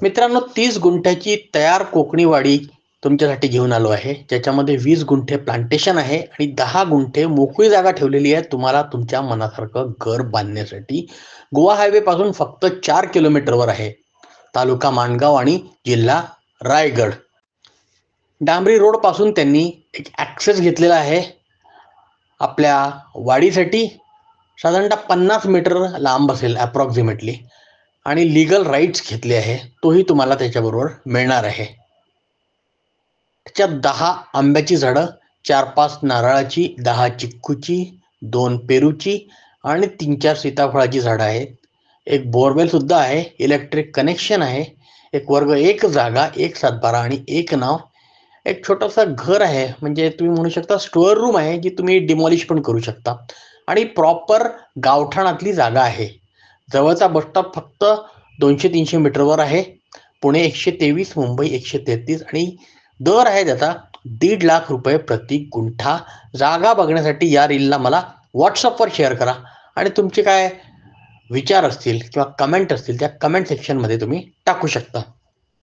मित्रांनो, 30 गुंठ्याची तयार कोकणी वाडी तुमच्यासाठी घेऊन आलो आहे, ज्याच्यामध्ये 20 गुंठे प्लांटेशन आहे आणि 10 गुंठे मोकळी जागा ठेवलेली आहे तुम्हाला तुमच्या मनासारखं घर बांधण्यासाठी. गोवा हायवे पासून फक्त 4 किलोमीटरवर आहे. तालुका माणगाव आणि जिल्हा रायगड. डांबरी रोड पासून त्यांनी एक ॲक्सेस घेतलेला आहे आपल्या वाडीसाठी. साधारणतः 50 मीटर लांब असेल अप्रॉक्सिमेटली. आणि लिगल राईट्स घेतले आहे, तोही तुम्हाला त्याच्याबरोबर मिळणार आहे. त्याच्यात 10 आंब्याची झाडं, 4-5 नारळाची, 10 चिक्कूची, 2 पेरूची आणि 3-4 सीताफळाची झाडं आहेत. एक बोरवेल सुद्धा आहे, इलेक्ट्रिक कनेक्शन आहे, एक वर्ग 1 जागा, 1 सातबारा आणि 1 नाव. एक छोटंसं घर आहे, म्हणजे तुम्ही म्हणू शकता स्टोअर रूम आहे, जी तुम्ही डिमॉलिश पण करू शकता. आणि प्रॉपर गावठाणातली जागा आहे. जवळचा बसस्टॉप फक्त 200-300 मीटरवर आहे. पुणे 123, मुंबई 133 आणि दर आहे त्याचा 1.5 लाख रुपये प्रति गुंठा. जागा बघण्यासाठी या रीलला मला व्हॉट्सअपवर शेअर करा आणि तुमचे काय विचार असतील किंवा कमेंट असतील त्या कमेंट सेक्शनमध्ये तुम्ही टाकू शकता.